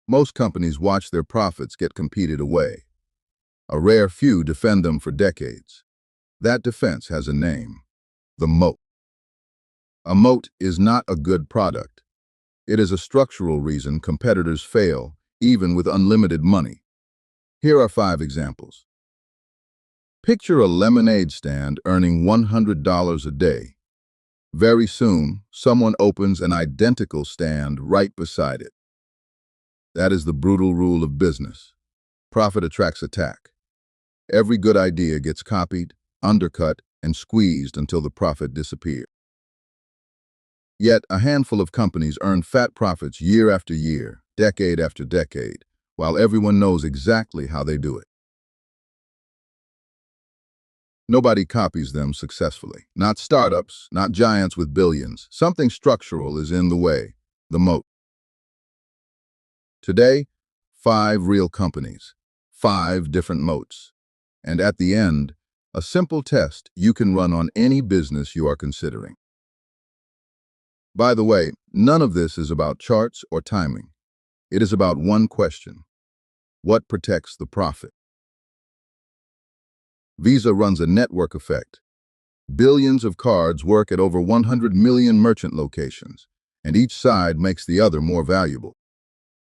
Most companies watch their profits get competed away. A rare few defend them for decades. That defense has a name: the moat. A moat is not a good product. It is a structural reason competitors fail, even with unlimited money. Here are 5 examples. Picture a lemonade stand earning $100 a day. Very soon, someone opens an identical stand right beside it. That is the brutal rule of business. Profit attracts attack. Every good idea gets copied, undercut, and squeezed until the profit disappears. Yet, a handful of companies earn fat profits year after year, decade after decade, while everyone knows exactly how they do it. Nobody copies them successfully. Not startups, not giants with billions. Something structural is in the way: the moat. Today, 5 real companies, 5 different moats. And at the end, a simple test you can run on any business you are considering. By the way, none of this is about charts or timing. It is about one question: what protects the profit? Visa runs a network effect. Billions of cards work at over 100 million merchant locations, and each side makes the other more valuable.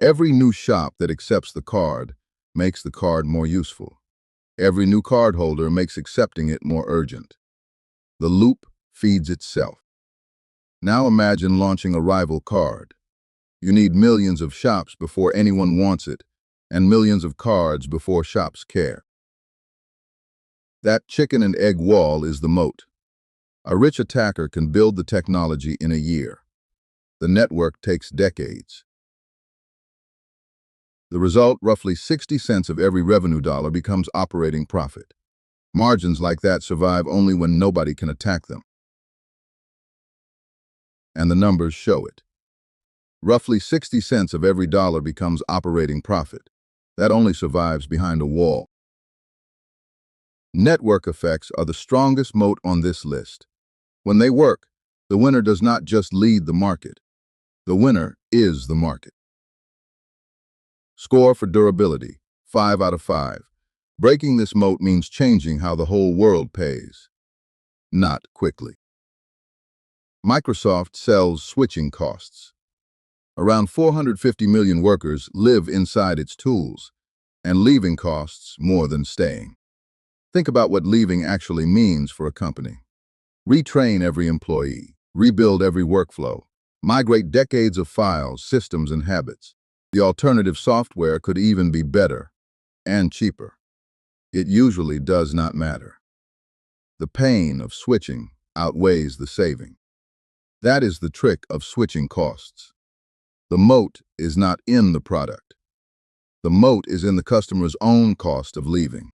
Every new shop that accepts the card makes the card more useful. Every new cardholder makes accepting it more urgent. The loop feeds itself. Now imagine launching a rival card. You need millions of shops before anyone wants it, and millions of cards before shops care. That chicken and egg wall is the moat. A rich attacker can build the technology in a year. The network takes decades. The result: roughly 60 cents of every revenue dollar becomes operating profit. Margins like that survive only when nobody can attack them. And the numbers show it. Roughly 60 cents of every dollar becomes operating profit. That only survives behind a wall. Network effects are the strongest moat on this list. When they work, the winner does not just lead the market. The winner is the market. Score for durability: 5 out of 5. Breaking this moat means changing how the whole world pays. Not quickly. Microsoft sells switching costs. Around 450 million workers live inside its tools, and leaving costs more than staying. Think about what leaving actually means for a company. Retrain every employee, rebuild every workflow, migrate decades of files, systems, and habits. The alternative software could even be better and cheaper. It usually does not matter. The pain of switching outweighs the saving. That is the trick of switching costs. The moat is not in the product. The moat is in the customer's own cost of leaving.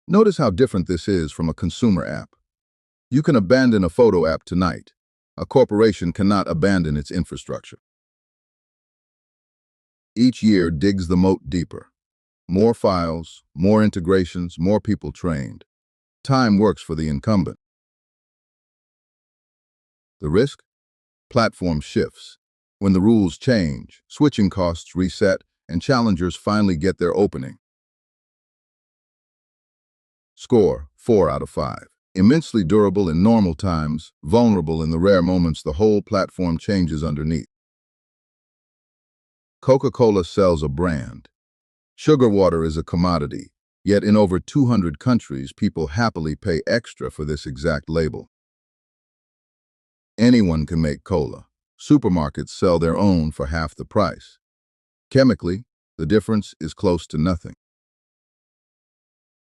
Notice how different this is from a consumer app. You can abandon a photo app tonight. A corporation cannot abandon its infrastructure. Each year digs the moat deeper. More files, more integrations, more people trained. Time works for the incumbent. The risk? Platform shifts. When the rules change, switching costs reset, and challengers finally get their opening. Score: 4 out of 5. Immensely durable in normal times, vulnerable in the rare moments the whole platform changes underneath. Coca-Cola sells a brand. Sugar water is a commodity, yet in over 200 countries, people happily pay extra for this exact label. Anyone can make cola. Supermarkets sell their own for half the price. Chemically, the difference is close to nothing.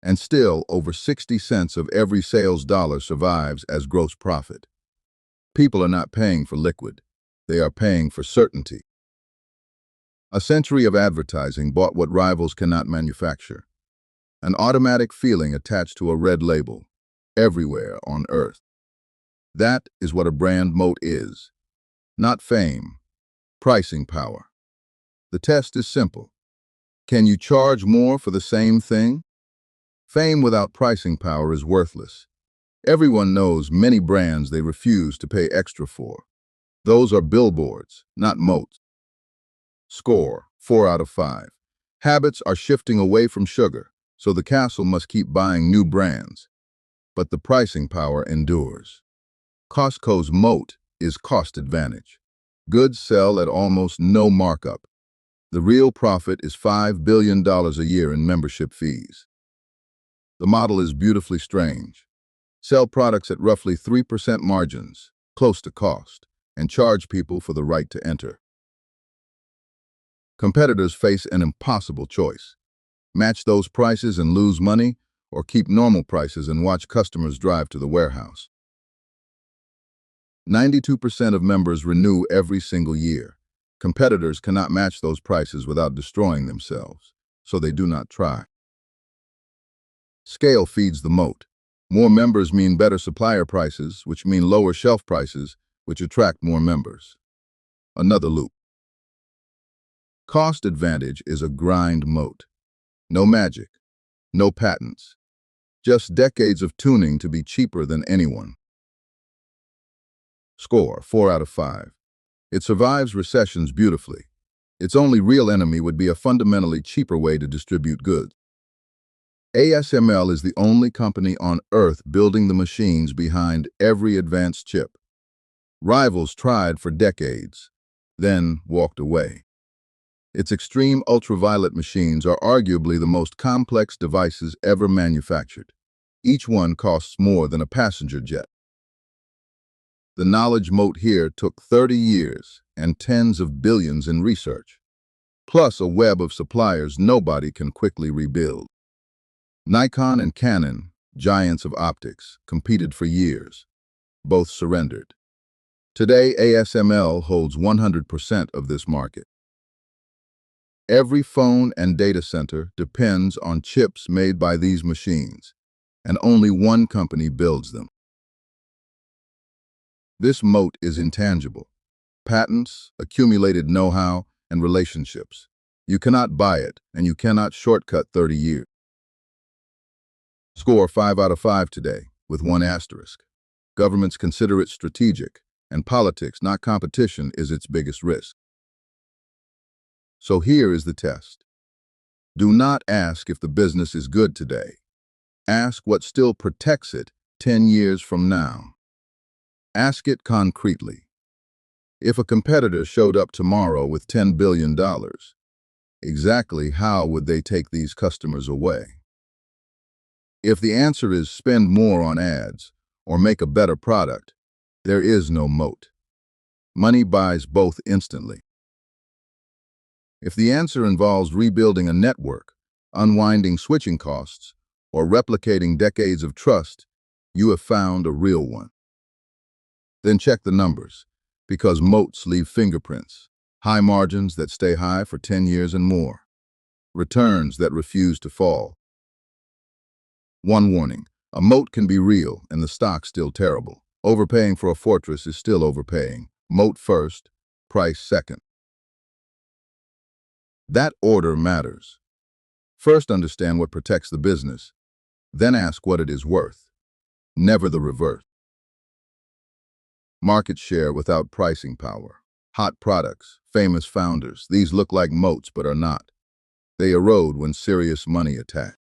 And still, over 60 cents of every sales dollar survives as gross profit. People are not paying for liquid. They are paying for certainty. A century of advertising bought what rivals cannot manufacture. An automatic feeling attached to a red label, everywhere on earth. That is what a brand moat is. Not fame, pricing power. The test is simple. Can you charge more for the same thing? Fame without pricing power is worthless. Everyone knows many brands they refuse to pay extra for. Those are billboards, not moats. Score, 4 out of 5. Habits are shifting away from sugar, so the castle must keep buying new brands. But the pricing power endures. Costco's moat is cost advantage. Goods sell at almost no markup. The real profit is $5 billion a year in membership fees. The model is beautifully strange. Sell products at roughly 3% margins, close to cost, and charge people for the right to enter. Competitors face an impossible choice. Match those prices and lose money, or keep normal prices and watch customers drive to the warehouse. 92% of members renew every single year. Competitors cannot match those prices without destroying themselves, so they do not try. Scale feeds the moat. More members mean better supplier prices, which mean lower shelf prices, which attract more members. Another loop. Cost advantage is a grind moat. No magic, no patents, just decades of tuning to be cheaper than anyone. Score, 4 out of 5. It survives recessions beautifully. Its only real enemy would be a fundamentally cheaper way to distribute goods. ASML is the only company on Earth building the machines behind every advanced chip. Rivals tried for decades, then walked away. Its extreme ultraviolet machines are arguably the most complex devices ever manufactured. Each one costs more than a passenger jet. The knowledge moat here took 30 years and tens of billions in research, plus a web of suppliers nobody can quickly rebuild. Nikon and Canon, giants of optics, competed for years. Both surrendered. Today, ASML holds 100% of this market. Every phone and data center depends on chips made by these machines, and only one company builds them. This moat is intangible. Patents, accumulated know-how, and relationships. You cannot buy it, and you cannot shortcut 30 years. Score 5 out of 5 today, with one asterisk. Governments consider it strategic, and politics, not competition, is its biggest risk. So here is the test. Do not ask if the business is good today. Ask what still protects it 10 years from now. Ask it concretely. If a competitor showed up tomorrow with $10 billion, exactly how would they take these customers away? If the answer is spend more on ads or make a better product, there is no moat. Money buys both instantly. If the answer involves rebuilding a network, unwinding switching costs, or replicating decades of trust, you have found a real one. Then check the numbers, because moats leave fingerprints, high margins that stay high for 10 years and more, returns that refuse to fall. One warning, a moat can be real and the stock still terrible. Overpaying for a fortress is still overpaying. Moat first, price second. That order matters. First understand what protects the business, then ask what it is worth. Never the reverse. Market share without pricing power. Hot products, famous founders, these look like moats but are not. They erode when serious money attacks.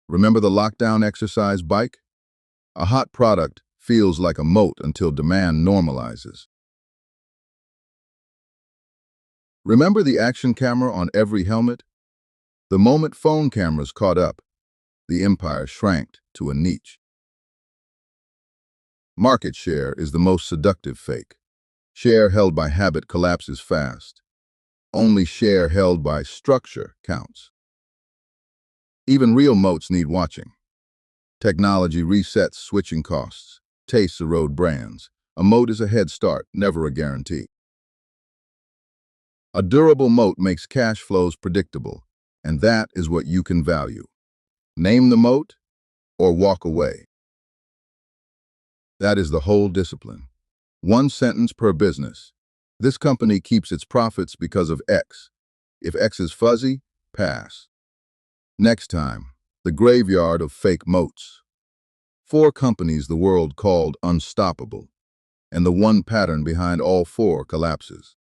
Remember the lockdown exercise bike? A hot product feels like a moat until demand normalizes. Remember the action camera on every helmet? The moment phone cameras caught up, the empire shrank to a niche. Market share is the most seductive fake. Share held by habit collapses fast. Only share held by structure counts. Even real moats need watching. Technology resets switching costs. Tastes erode brands. A moat is a head start, never a guarantee. A durable moat makes cash flows predictable, and that is what you can value. Name the moat or walk away. That is the whole discipline. One sentence per business. This company keeps its profits because of X. If X is fuzzy, pass. Next time, the graveyard of fake moats. 4 companies the world called unstoppable, and the one pattern behind all 4 collapses.